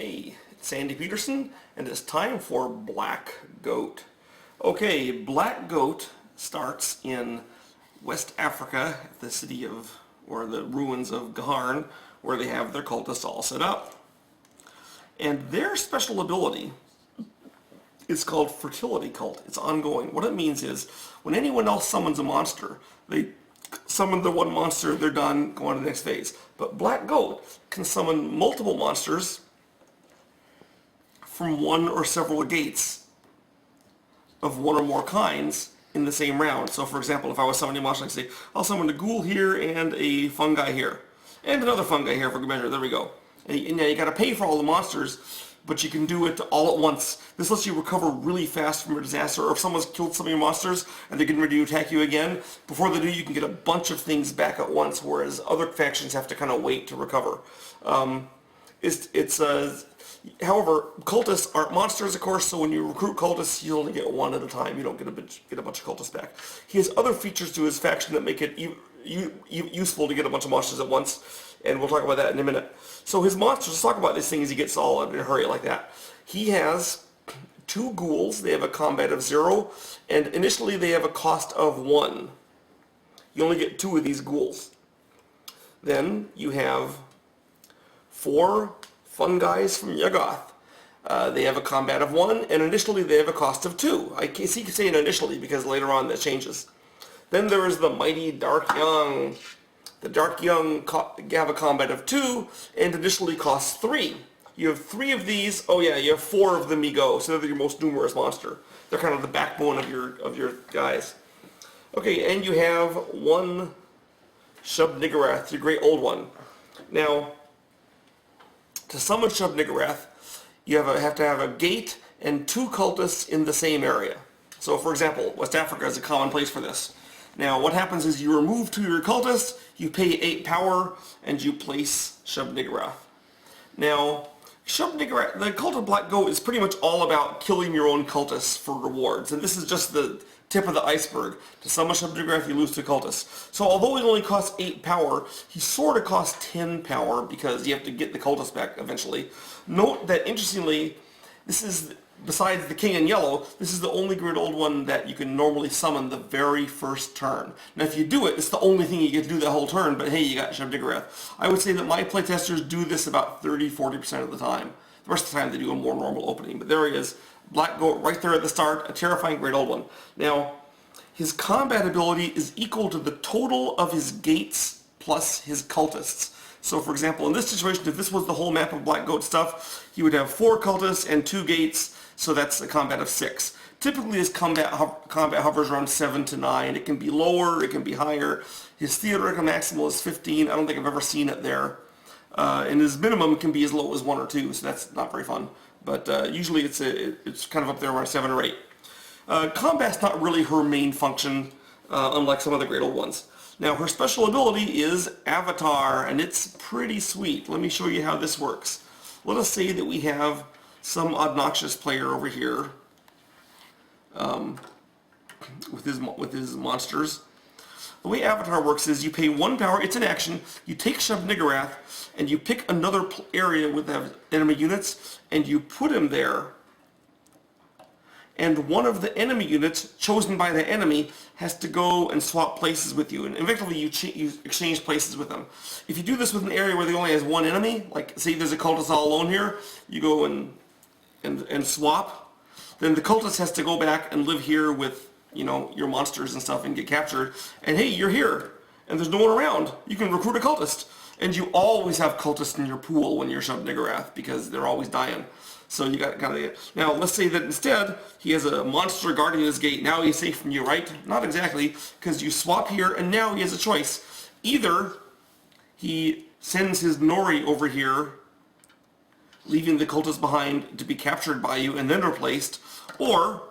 Hey, it's Sandy Peterson, and it's time for Black Goat. Okay, Black Goat starts in West Africa, at the city of, or the ruins of Gaharn, where they have their cultists all set up. And their special ability is called Fertility Cult. It's ongoing. What it means is, when anyone else summons a monster, they summon the one monster, they're done, go on to the next phase. But Black Goat can summon multiple monsters from one or several gates of one or more kinds in the same round. So for example, if I was summoning a monster, I'd say, I'll summon a ghoul here and a fungi here. And another fungi here for good measure. There we go. And now you gotta pay for all the monsters, but you can do it all at once. This lets you recover really fast from a disaster, or if someone's killed some of your monsters and they're getting ready to attack you again, before they do, you can get a bunch of things back at once, whereas other factions have to kind of wait to recover. However, cultists aren't monsters, of course, so when you recruit cultists, you only get one at a time. You don't get a bunch of cultists back. He has other features to his faction that make it useful to get a bunch of monsters at once, and we'll talk about that in a minute. So his monsters, let's talk about this thing as he gets all in a hurry like that. He has 2 ghouls. They have a combat of 0, and initially they have a cost of 1. You only get 2 of these ghouls. Then you have 4 fungi from Yuggoth. They have a combat of 1, and initially they have a cost of 2. I keep saying initially because later on that changes. Then there is the mighty Dark Young. The Dark Young have a combat of 2, and initially costs 3. You have 3 of these. Oh yeah, you have 4 of them. You go. So they're your most numerous monster. They're kind of the backbone of your guys. Okay, and you have 1 Shub-Niggurath, the great old one. Now, to summon Shub-Niggurath, you have to have a gate and 2 cultists in the same area. So for example, West Africa is a common place for this. Now what happens is you remove 2 of your cultists, you pay 8 power, and you place Shub-Niggurath. Now, Shub-Niggurath, the Cult of Black Goat is pretty much all about killing your own cultists for rewards, and this is just the tip of the iceberg. To summon Shub-Niggurath, you lose 2 cultists. So although it only costs 8 power, he sort of costs 10 power because you have to get the cultists back eventually. Note that, interestingly, this is, besides the King in Yellow, this is the only Great Old One that you can normally summon the very first turn. Now if you do it, it's the only thing you get to do that whole turn, but hey, you got Shub-Niggurath. I would say that my playtesters do this about 30-40% of the time. The rest of the time they do a more normal opening, but there he is. Black Goat right there at the start, a terrifying Great Old One. Now, his combat ability is equal to the total of his gates plus his cultists. So for example, in this situation, if this was the whole map of Black Goat stuff, he would have 4 cultists and 2 gates, so that's a combat of 6. Typically his combat hovers around 7 to 9. It can be lower, it can be higher. His theoretical maximal is 15. I don't think I've ever seen it there. And his minimum can be as low as 1 or 2, so that's not very fun. But usually it's kind of up there around 7 or 8. Combat's not really her main function, unlike some other Great Old Ones. Now her special ability is Avatar, and it's pretty sweet. Let me show you how this works. Let us say that we have some obnoxious player over here with his monsters. The way Avatar works is you pay 1 power, it's an action, you take Shub-Niggurath, and you pick another area with enemy units, and you put him there, and one of the enemy units, chosen by the enemy, has to go and swap places with you, and effectively you exchange places with them. If you do this with an area where they only has 1 enemy, like say there's a cultist all alone here, you go and swap, then the cultist has to go back and live here with, you know, your monsters and stuff and get captured, and hey, you're here, and there's no one around, you can recruit a cultist. And you always have cultists in your pool when you're Shub-Niggurath because they're always dying. So you got kind of... Now let's say that instead he has a monster guarding his gate. Now he's safe from you, right? Not exactly, because you swap here and now he has a choice. Either he sends his Nori over here, leaving the cultist behind to be captured by you and then replaced, or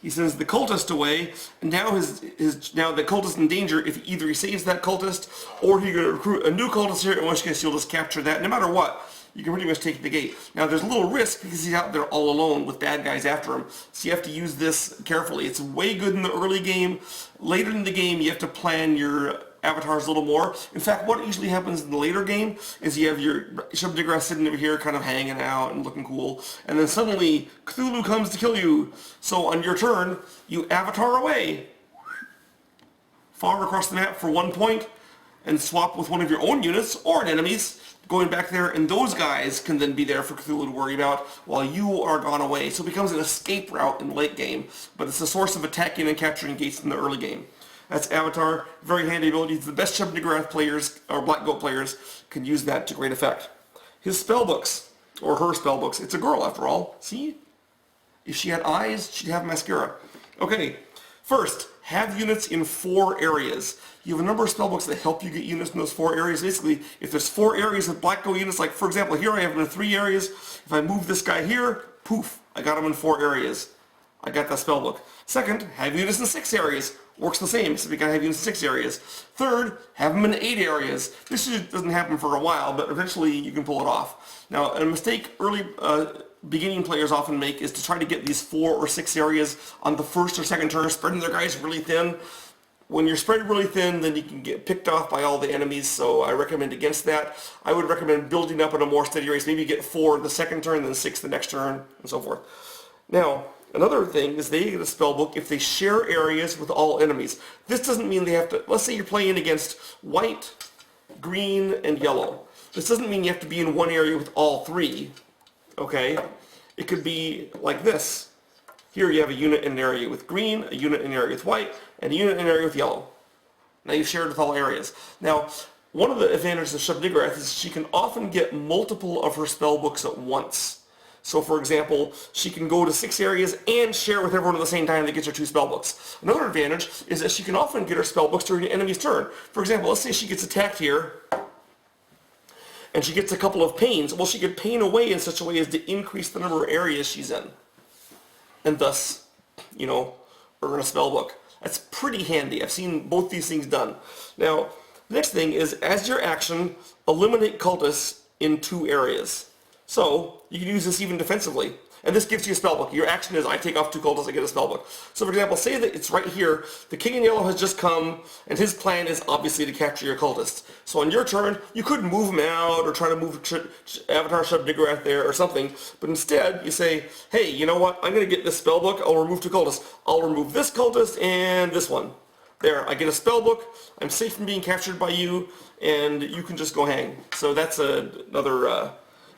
he sends the cultist away, and now now the cultist in danger. If either he saves that cultist, or he's going to recruit a new cultist here, in which case you'll just capture that. No matter what, you can pretty much take the gate. Now there's a little risk because he's out there all alone with bad guys after him, so you have to use this carefully. It's way good in the early game. Later in the game, you have to plan your avatars a little more. In fact, what usually happens in the later game is you have your Shub-Niggurath sitting over here kind of hanging out and looking cool, and then suddenly Cthulhu comes to kill you. So on your turn, you avatar away, far across the map for 1 point, and swap with one of your own units or an enemy's, going back there, and those guys can then be there for Cthulhu to worry about while you are gone away. So it becomes an escape route in the late game, but it's a source of attacking and capturing gates in the early game. That's Avatar, very handy ability. The best Shub-Niggurath players, or Black Goat players, can use that to great effect. His spellbooks, or her spellbooks, it's a girl after all, see? If she had eyes, she'd have mascara. Okay, first, have units in 4 areas. You have a number of spellbooks that help you get units in those 4 areas. Basically, if there's 4 areas of Black Goat units, like for example, here I have them in 3 areas. If I move this guy here, poof, I got him in 4 areas. I got that spellbook. Second, have units in 6 areas. Works the same, so we gotta have units in 6 areas. Third, have them in 8 areas. This doesn't happen for a while, but eventually you can pull it off. Now, a mistake early beginning players often make is to try to get these 4 or 6 areas on the first or second turn, spreading their guys really thin. When you're spread really thin, then you can get picked off by all the enemies, so I recommend against that. I would recommend building up in a more steady race. Maybe get 4 the second turn, then 6 the next turn, and so forth. Now, another thing is they get a spellbook if they share areas with all enemies. This doesn't mean they have to, let's say you're playing against white, green, and yellow. This doesn't mean you have to be in one area with all 3, okay? It could be like this. Here you have a unit in an area with green, a unit in an area with white, and a unit in an area with yellow. Now you've shared with all areas. Now, one of the advantages of Shub-Niggurath is she can often get multiple of her spellbooks at once. So for example, she can go to 6 areas and share with everyone at the same time that gets her 2 spellbooks. Another advantage is that she can often get her spellbooks during an enemy's turn. For example, let's say she gets attacked here, and she gets a couple of pains. Well, she could pain away in such a way as to increase the number of areas she's in. And thus, you know, earn a spellbook. That's pretty handy. I've seen both these things done. Now, the next thing is, as your action, eliminate cultists in 2 areas. So, you can use this even defensively. And this gives you a spellbook. Your action is, I take off 2 cultists, I get a spellbook. So for example, say that it's right here, the king in yellow has just come, and his plan is obviously to capture your cultists. So on your turn, you could move him out, or try to move Avatar Shub-Niggurath there, or something. But instead, you say, hey, you know what, I'm going to get this spellbook, I'll remove 2 cultists. I'll remove this cultist, and this one. There, I get a spellbook, I'm safe from being captured by you, and you can just go hang. So that's another,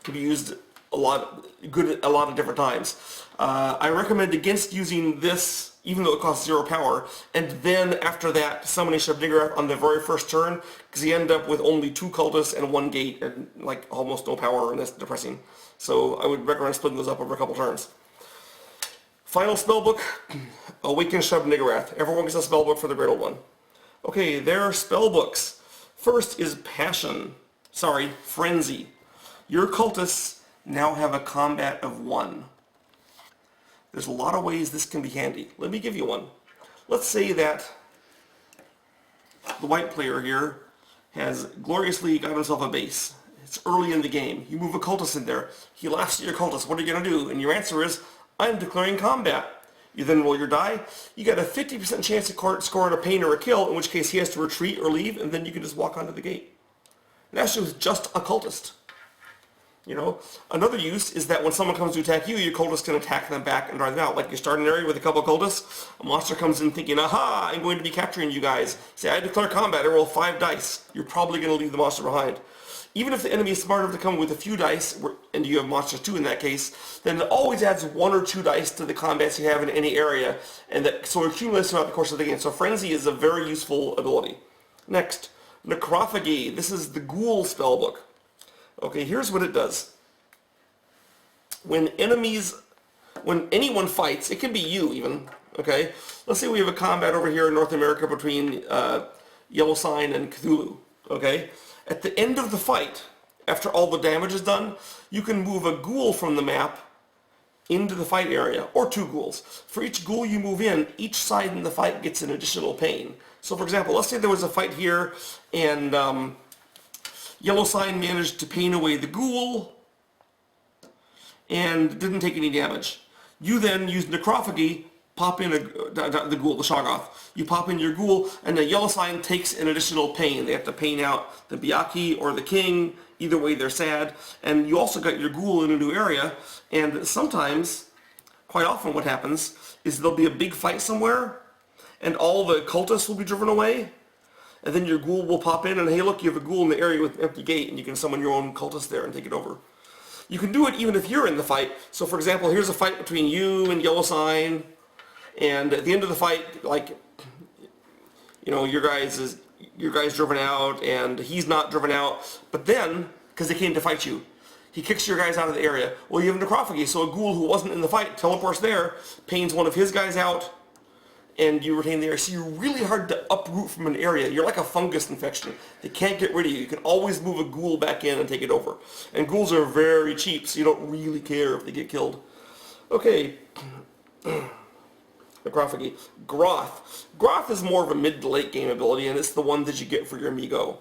can be used a lot of different times. I recommend against using this, even though it costs 0 power, and then after that summoning Shub-Niggurath on the very first turn, because you end up with only 2 cultists and 1 gate and like almost no power, and that's depressing. So I would recommend splitting those up over a couple turns. Final spellbook, Awaken Shub-Niggurath. Everyone gets a spellbook for the Great Old One. Okay, there are spellbooks. First is Frenzy. Your cultists now have a combat of 1. There's a lot of ways this can be handy. Let me give you one. Let's say that the white player here has gloriously got himself a base. It's early in the game. You move a cultist in there. He laughs at your cultist. What are you going to do? And your answer is, I'm declaring combat. You then roll your die. You got a 50% chance of scoring a pain or a kill, in which case he has to retreat or leave, and then you can just walk onto the gate. And that's just a cultist. You know, another use is that when someone comes to attack you, your cultist can attack them back and drive them out. Like you start an area with a couple of cultists, a monster comes in thinking, aha, I'm going to be capturing you guys. Say, I declare combat, I roll 5 dice. You're probably going to leave the monster behind. Even if the enemy is smart enough to come with a few dice, and you have monsters too in that case, then it always adds 1 or 2 dice to the combats you have in any area, and that so it accumulates throughout the course of the game. So Frenzy is a very useful ability. Next, Necrophagy. This is the Ghoul spellbook. Okay, here's what it does. When anyone fights, it can be you even, okay? Let's say we have a combat over here in North America between Yellow Sign and Cthulhu, okay? At the end of the fight, after all the damage is done, you can move a ghoul from the map into the fight area, or 2 ghouls. For each ghoul you move in, each side in the fight gets an additional pain. So for example, let's say there was a fight here, and Yellow Sign managed to pain away the ghoul and didn't take any damage. You then use Necrophagy pop in the ghoul, the Shoggoth. You pop in your ghoul, and the yellow sign takes an additional pain. They have to pain out the Byakhee or the king. Either way, they're sad. And you also got your ghoul in a new area, and sometimes, quite often what happens is there'll be a big fight somewhere, and all the cultists will be driven away, and then your ghoul will pop in, and hey look, you have a ghoul in the area with an empty gate, and you can summon your own cultist there and take it over. You can do it even if you're in the fight. So for example, here's a fight between you and Yellow Sign, and at the end of the fight, like, you know, your guy's driven out, and he's not driven out, but then, because they came to fight you, he kicks your guys out of the area. Well, you have necrophagy, so a ghoul who wasn't in the fight teleports there, pains one of his guys out, and you retain the area. So you're really hard to uproot from an area. You're like a fungus infection. They can't get rid of you. You can always move a ghoul back in and take it over. And ghouls are very cheap, so you don't really care if they get killed. Okay. Necrophagy. Groth. Groth is more of a mid to late game ability, and it's the one that you get for your amigo.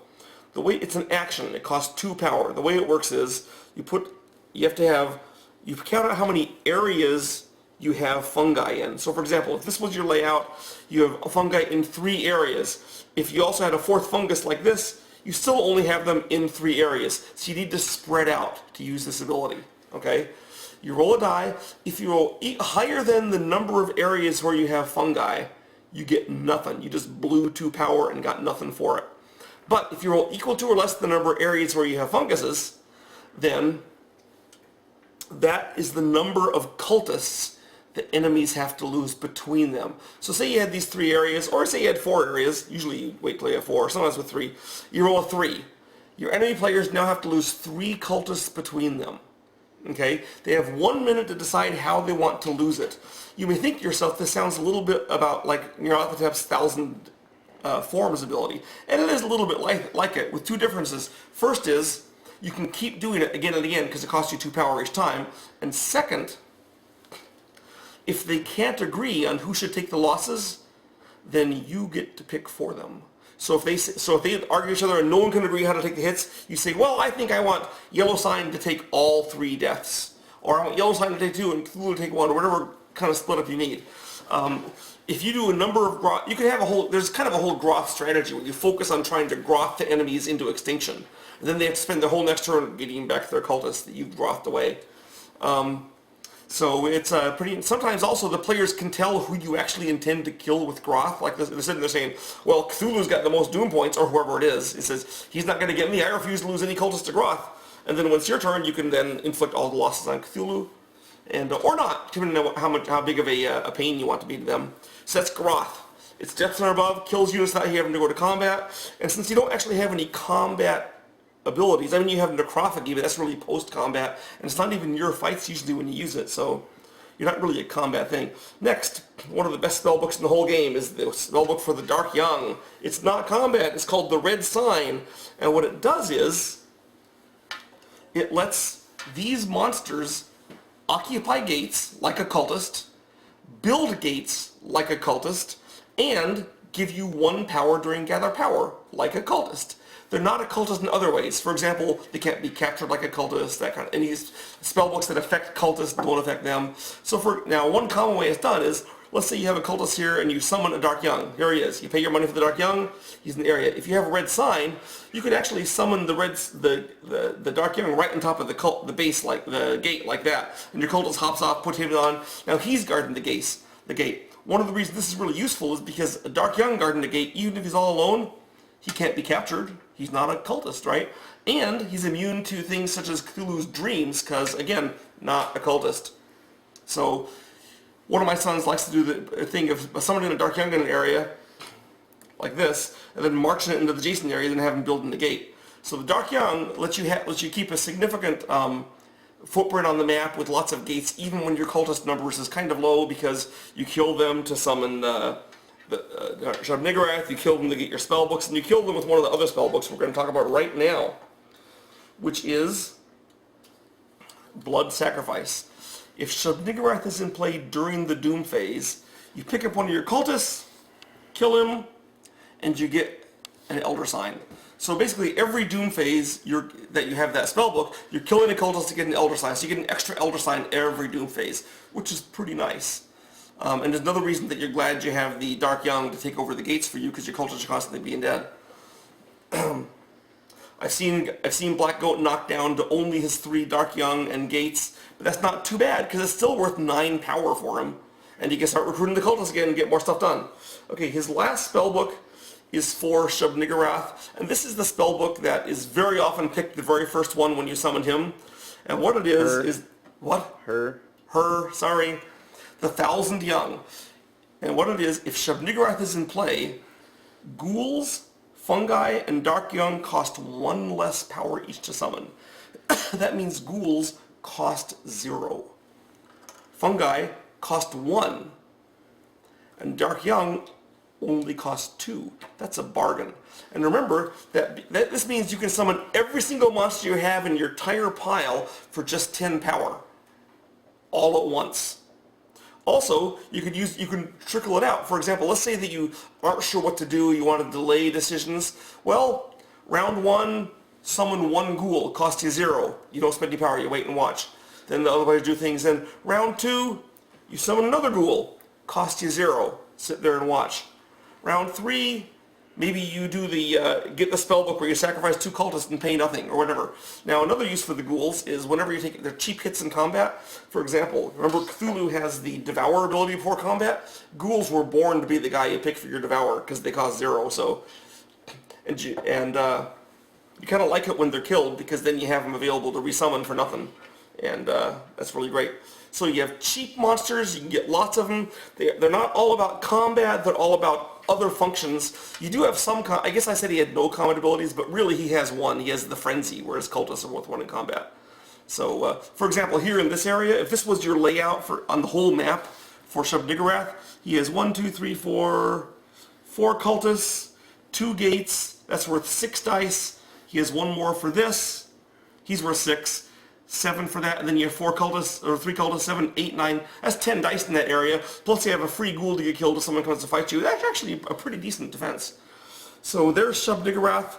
The way it's an action, it costs 2 power. The way it works is you count out how many areas you have fungi in. So for example, if this was your layout, you have a fungi in 3 areas. If you also had a 4th fungus like this, you still only have them in 3 areas. So you need to spread out to use this ability. Okay? You roll a die. If you roll higher than the number of areas where you have fungi, you get nothing. You just blew 2 power and got nothing for it. But if you roll equal to or less than the number of areas where you have funguses, then that is the number of cultists the enemies have to lose between them. So say you had these 3 areas, or say you had 4 areas, usually you wait till you have 4, sometimes with 3. You roll a 3. Your enemy players now have to lose 3 cultists between them. Okay? They have 1 minute to decide how they want to lose it. You may think to yourself, this sounds a little bit about like Nyarlathotep's 1,000 Forms ability. And it is a little bit like it, with 2 differences. First is, you can keep doing it again and again because it costs you 2 power each time. And second, if they can't agree on who should take the losses, then you get to pick for them. So if they argue each other and no one can agree how to take the hits, you say, well, I think I want Yellow Sign to take all 3 deaths, or I want Yellow Sign to take 2 and Cthulhu to take 1, or whatever kind of split up you need. If you do a number of Groth, you can have there's kind of a whole Groth strategy where you focus on trying to Groth the enemies into extinction. And then they have to spend their whole next turn getting back their cultists that you've Grothed away. So it's sometimes also the players can tell who you actually intend to kill with Groth. Like they're sitting there saying, well, Cthulhu's got the most Doom points, or whoever it is. It says, he's not going to get me, I refuse to lose any cultists to Groth. And then when it's your turn, you can then inflict all the losses on Cthulhu. And, or not, depending on how big of a pain you want to be to them. So that's Groth. It's Death Center above, kills units without having to go to combat. And since you don't actually have any combat abilities, I mean you have Necrophagy, but that's really post-combat, and it's not even your fights usually when you use it, so you're not really a combat thing. Next, one of the best spellbooks in the whole game is the spellbook for the Dark Young. It's not combat, it's called the Red Sign, and what it does is, it lets these monsters occupy gates like a cultist, build gates like a cultist, and give you 1 power during Gather Power like a cultist. They're not a cultist in other ways. For example, they can't be captured like a cultist, that kind of, any spellbooks that affect cultists don't affect them. So now one common way it's done is, let's say you have a cultist here and you summon a Dark Young. Here he is. You pay your money for the Dark Young, he's in the area. If you have a red sign, you can actually summon the Dark Young right on top of the base, like the gate, like that. And your cultist hops off, put him on. Now he's guarding the gate. One of the reasons this is really useful is because a Dark Young guarding the gate, even if he's all alone, he can't be captured. He's not a cultist, right? And he's immune to things such as Cthulhu's dreams, because, again, not a cultist. So, one of my sons likes to do the thing of summoning a Dark Young in an area, like this, and then marching it into the adjacent area, and then have him build in the gate. So the Dark Young lets you keep a significant footprint on the map with lots of gates, even when your cultist numbers is kind of low, because you kill them to summon Shub-Niggurath, you kill them to get your spellbooks, and you kill them with one of the other spellbooks we're going to talk about right now, which is Blood Sacrifice. If Shub-Niggurath is in play during the Doom phase, you pick up one of your cultists, kill him, and you get an Elder Sign. So basically every Doom phase that you have that spellbook, you're killing a cultist to get an Elder Sign, so you get an extra Elder Sign every Doom phase, which is pretty nice. And there's another reason that you're glad you have the Dark Young to take over the gates for you, because your cultists are constantly being dead. I've seen Black Goat knocked down to only his 3 Dark Young and gates, but that's not too bad, because it's still worth 9 power for him. And he can start recruiting the cultists again and get more stuff done. Okay, his last spellbook is for Shub-Niggurath, and this is the spellbook that is very often picked the very first one when you summon him. And what it is... What? Her, sorry. The 1,000 Young. And what it is, if Shub-Niggurath is in play, ghouls, fungi, and Dark Young cost 1 less power each to summon. That means ghouls cost 0. Fungi cost 1. And Dark Young only cost 2. That's a bargain. And remember that this means you can summon every single monster you have in your entire pile for just 10 power. All at once. Also, you can trickle it out. For example, let's say that you aren't sure what to do, you want to delay decisions. Well, round 1, summon 1 ghoul, cost you 0. You don't spend any power, you wait and watch. Then the other way to do things. Then round 2, you summon another ghoul, cost you 0. Sit there and watch. Round 3, maybe you do the get the spellbook where you sacrifice 2 cultists and pay nothing, or whatever. Now, another use for the ghouls is whenever you take their cheap hits in combat. For example, remember Cthulhu has the Devour ability before combat? Ghouls were born to be the guy you pick for your Devour, because they cost 0, so... And you kind of like it when they're killed, because then you have them available to resummon for nothing. And that's really great. So you have cheap monsters, you can get lots of them. They're not all about combat, they're all about other functions. You do have some, I guess I said he had no combat abilities, but really he has one. He has the Frenzy, whereas cultists are worth 1 in combat. So, for example, here in this area, if this was your layout on the whole map for Shub-Niggurath, he has 4 cultists, 2 gates, that's worth 6 dice. He has 1 more for this, he's worth 6. 7 for that, and then you have 4 cultists, or 3 cultists, 7, 8, 9. That's 10 dice in that area. Plus you have a free ghoul to get killed if someone comes to fight you. That's actually a pretty decent defense. So there's Shub-Niggurath,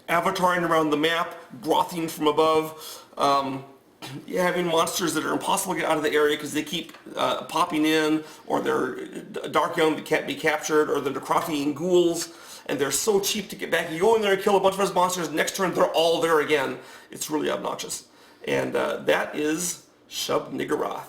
avataring around the map, brothing from above, having monsters that are impossible to get out of the area because they keep popping in, or they're Dark Young that can't be captured, or they're necrophiing ghouls. And they're so cheap to get back. You go in there and kill a bunch of his monsters, next turn they're all there again. It's really obnoxious. And that is Shub-Niggurath.